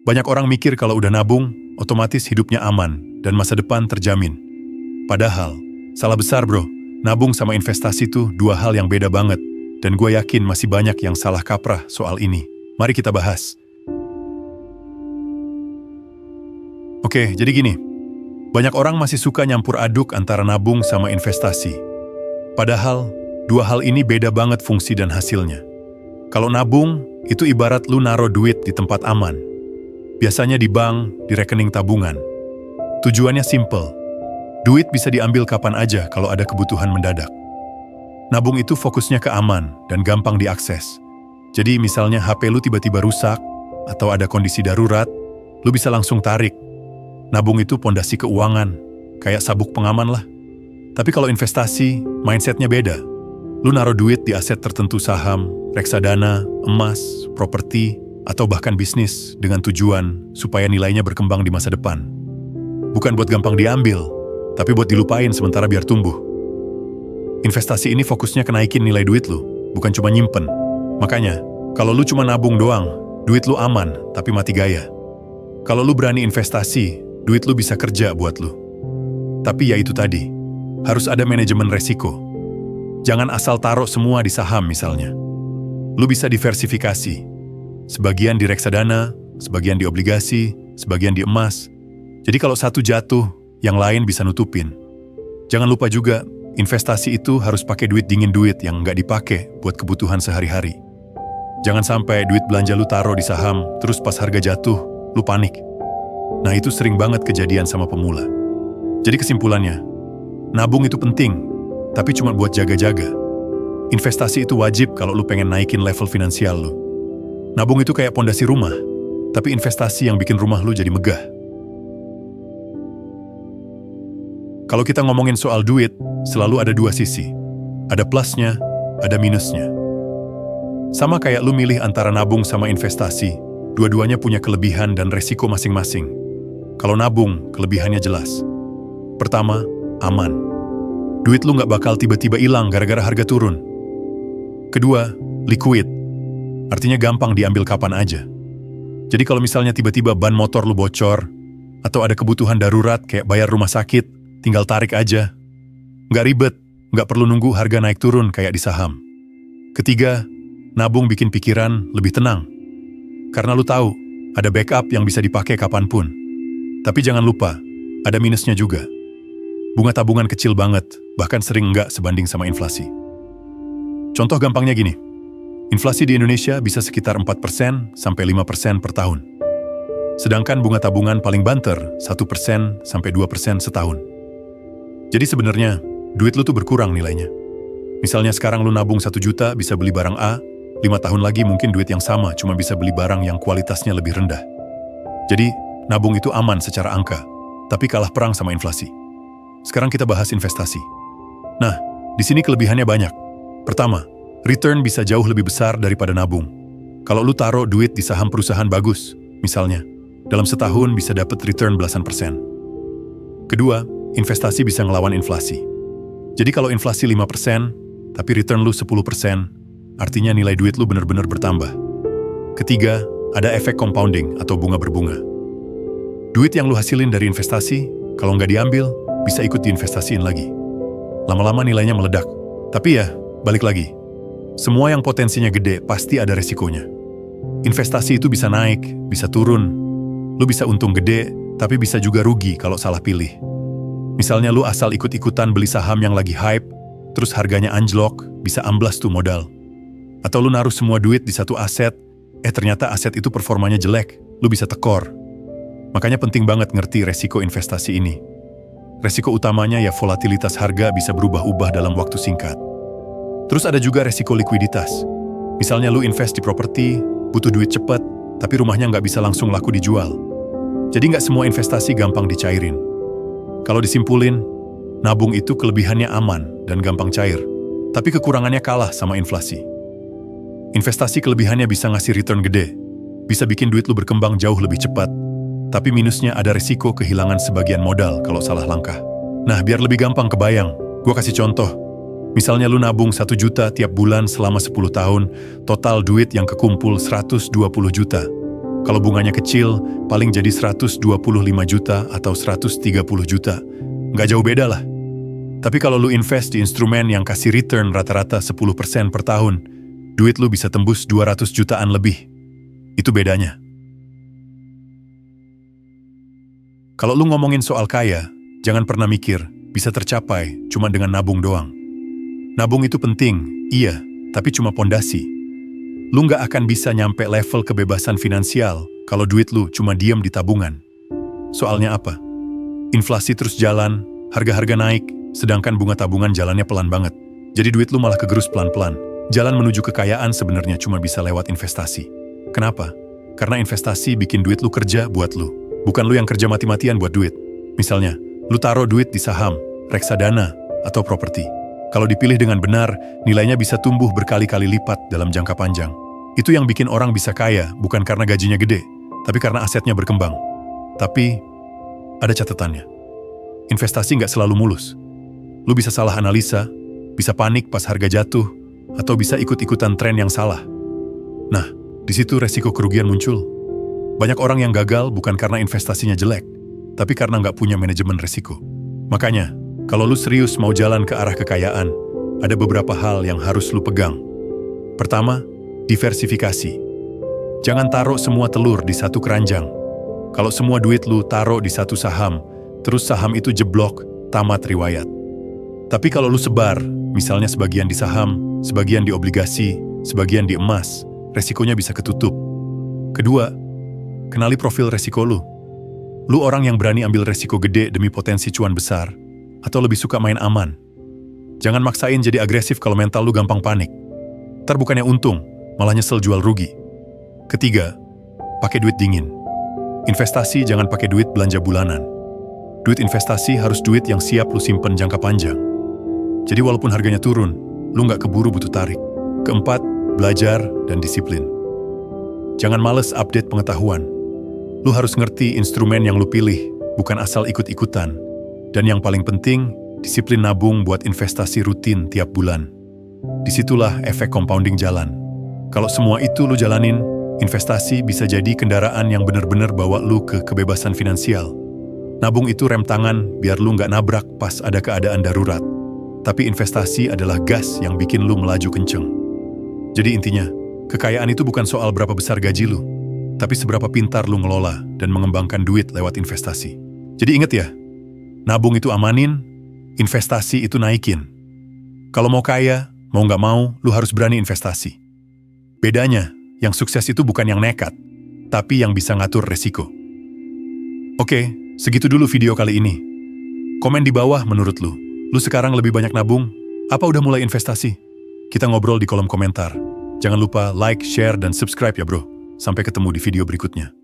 Banyak orang mikir kalau udah nabung, otomatis hidupnya aman dan masa depan terjamin. Padahal, salah besar bro. Nabung sama investasi tuh dua hal yang beda banget. Dan gue yakin masih banyak yang salah kaprah soal ini. Mari kita bahas. Oke, jadi gini. Banyak orang masih suka nyampur aduk antara nabung sama investasi. Padahal, dua hal ini beda banget fungsi dan hasilnya. Kalau nabung, itu ibarat lu naro duit di tempat aman. Biasanya di bank, di rekening tabungan. Tujuannya simple. Duit bisa diambil kapan aja kalau ada kebutuhan mendadak. Nabung itu fokusnya ke aman dan gampang diakses. Jadi misalnya HP lu tiba-tiba rusak, atau ada kondisi darurat, lu bisa langsung tarik. Nabung itu pondasi keuangan, kayak sabuk pengaman lah. Tapi kalau investasi, mindsetnya beda. Lu naruh duit di aset tertentu saham, reksadana, emas, properti, atau bahkan bisnis dengan tujuan supaya nilainya berkembang di masa depan. Bukan buat gampang diambil, tapi buat dilupain sementara biar tumbuh. Investasi ini fokusnya ke naikin nilai duit lu, bukan cuma nyimpen. Makanya, kalau lu cuma nabung doang, duit lu aman, tapi mati gaya. Kalau lu berani investasi, duit lu bisa kerja buat lu. Tapi ya itu tadi, harus ada manajemen resiko. Jangan asal taruh semua di saham misalnya. Lu bisa diversifikasi. Sebagian di reksadana, sebagian di obligasi, sebagian di emas. Jadi kalau satu jatuh, yang lain bisa nutupin. Jangan lupa juga, investasi itu harus pakai duit dingin, duit yang nggak dipakai buat kebutuhan sehari-hari. Jangan sampai duit belanja lu taruh di saham, terus pas harga jatuh, lu panik. Nah itu sering banget kejadian sama pemula. Jadi kesimpulannya, nabung itu penting, tapi cuma buat jaga-jaga. Investasi itu wajib kalau lu pengen naikin level finansial lu. Nabung itu kayak pondasi rumah, tapi investasi yang bikin rumah lu jadi megah. Kalau kita ngomongin soal duit, selalu ada dua sisi. Ada plusnya, ada minusnya. Sama kayak lu milih antara nabung sama investasi, dua-duanya punya kelebihan dan resiko masing-masing. Kalau nabung, kelebihannya jelas. Pertama, aman. Duit lu nggak bakal tiba-tiba hilang gara-gara harga turun. Kedua, liquid. Artinya gampang diambil kapan aja. Jadi kalau misalnya tiba-tiba ban motor lu bocor, atau ada kebutuhan darurat kayak bayar rumah sakit, tinggal tarik aja. Nggak ribet, nggak perlu nunggu harga naik turun kayak di saham. Ketiga, nabung bikin pikiran lebih tenang. Karena lu tahu, ada backup yang bisa dipakai kapanpun. Tapi jangan lupa, ada minusnya juga. Bunga tabungan kecil banget, bahkan sering nggak sebanding sama inflasi. Contoh gampangnya gini, inflasi di Indonesia bisa sekitar 4% sampai 5% per tahun. Sedangkan bunga tabungan paling banter 1% sampai 2% setahun. Jadi sebenarnya, duit lu tuh berkurang nilainya. Misalnya sekarang lu nabung 1 juta bisa beli barang A, 5 tahun lagi mungkin duit yang sama cuma bisa beli barang yang kualitasnya lebih rendah. Jadi, nabung itu aman secara angka, tapi kalah perang sama inflasi. Sekarang kita bahas investasi. Nah, di sini kelebihannya banyak. Pertama, return bisa jauh lebih besar daripada nabung. Kalau lu taruh duit di saham perusahaan bagus, misalnya, dalam setahun bisa dapat return belasan persen. Kedua, investasi bisa ngelawan inflasi. Jadi kalau inflasi 5%, tapi return lu 10%, artinya nilai duit lu benar-benar bertambah. Ketiga, ada efek compounding atau bunga berbunga. Duit yang lu hasilin dari investasi, kalau nggak diambil, bisa ikut diinvestasiin lagi. Lama-lama nilainya meledak. Tapi ya, balik lagi. Semua yang potensinya gede pasti ada resikonya. Investasi itu bisa naik, bisa turun. Lu bisa untung gede, tapi bisa juga rugi kalau salah pilih. Misalnya lu asal ikut-ikutan beli saham yang lagi hype, terus harganya anjlok, bisa amblas tuh modal. Atau lu naruh semua duit di satu aset, ternyata aset itu performanya jelek, lu bisa tekor. Makanya penting banget ngerti resiko investasi ini. Resiko utamanya ya volatilitas harga bisa berubah-ubah dalam waktu singkat. Terus ada juga resiko likuiditas. Misalnya lu invest di properti, butuh duit cepat, tapi rumahnya nggak bisa langsung laku dijual. Jadi nggak semua investasi gampang dicairin. Kalau disimpulin, nabung itu kelebihannya aman dan gampang cair, tapi kekurangannya kalah sama inflasi. Investasi kelebihannya bisa ngasih return gede, bisa bikin duit lu berkembang jauh lebih cepat, tapi minusnya ada risiko kehilangan sebagian modal kalau salah langkah. Nah, biar lebih gampang kebayang, gua kasih contoh. Misalnya lu nabung 1 juta tiap bulan selama 10 tahun, total duit yang kekumpul 120 juta. Kalau bunganya kecil, paling jadi 125 juta atau 130 juta. Nggak jauh beda lah. Tapi kalau lu invest di instrumen yang kasih return rata-rata 10% per tahun, duit lu bisa tembus 200 jutaan lebih. Itu bedanya. Kalau lu ngomongin soal kaya, jangan pernah mikir bisa tercapai cuma dengan nabung doang. Nabung itu penting, iya, tapi cuma pondasi. Lu nggak akan bisa nyampe level kebebasan finansial kalau duit lu cuma diam di tabungan. Soalnya apa? Inflasi terus jalan, harga-harga naik, sedangkan bunga tabungan jalannya pelan banget. Jadi duit lu malah kegerus pelan-pelan. Jalan menuju kekayaan sebenarnya cuma bisa lewat investasi. Kenapa? Karena investasi bikin duit lu kerja buat lu. Bukan lu yang kerja mati-matian buat duit. Misalnya, lu taruh duit di saham, reksadana, atau properti. Kalau dipilih dengan benar, nilainya bisa tumbuh berkali-kali lipat dalam jangka panjang. Itu yang bikin orang bisa kaya, bukan karena gajinya gede, tapi karena asetnya berkembang. Tapi, ada catatannya. Investasi nggak selalu mulus. Lu bisa salah analisa, bisa panik pas harga jatuh, atau bisa ikut-ikutan tren yang salah. Nah, di situ resiko kerugian muncul. Banyak orang yang gagal bukan karena investasinya jelek, tapi karena nggak punya manajemen resiko. Makanya, kalau lu serius mau jalan ke arah kekayaan, ada beberapa hal yang harus lu pegang. Pertama, diversifikasi. Jangan taruh semua telur di satu keranjang. Kalau semua duit lu taruh di satu saham, terus saham itu jeblok, tamat riwayat. Tapi kalau lu sebar, misalnya sebagian di saham, sebagian di obligasi, sebagian di emas, resikonya bisa ketutup. Kedua, kenali profil resiko lu. Lu orang yang berani ambil resiko gede demi potensi cuan besar, atau lebih suka main aman? Jangan maksain jadi agresif kalau mental lu gampang panik. Ntar bukannya untung, malah nyesel jual rugi. Ketiga, pakai duit dingin. Investasi jangan pakai duit belanja bulanan. Duit investasi harus duit yang siap lu simpen jangka panjang. Jadi walaupun harganya turun, lu nggak keburu butuh tarik. Keempat, belajar dan disiplin. Jangan males update pengetahuan. Lu harus ngerti instrumen yang lu pilih, bukan asal ikut-ikutan. Dan yang paling penting, disiplin nabung buat investasi rutin tiap bulan. Disitulah efek compounding jalan. Kalau semua itu lu jalanin, investasi bisa jadi kendaraan yang benar-benar bawa lu ke kebebasan finansial. Nabung itu rem tangan biar lu nggak nabrak pas ada keadaan darurat. Tapi investasi adalah gas yang bikin lu melaju kenceng. Jadi intinya, kekayaan itu bukan soal berapa besar gaji lu, tapi seberapa pintar lu ngelola dan mengembangkan duit lewat investasi. Jadi inget ya, nabung itu amanin, investasi itu naikin. Kalau mau kaya, mau nggak mau, lu harus berani investasi. Bedanya, yang sukses itu bukan yang nekat, tapi yang bisa ngatur resiko. Oke, segitu dulu video kali ini. Komen di bawah menurut lu. Lu sekarang lebih banyak nabung? Apa udah mulai investasi? Kita ngobrol di kolom komentar. Jangan lupa like, share, dan subscribe ya bro. Sampai ketemu di video berikutnya.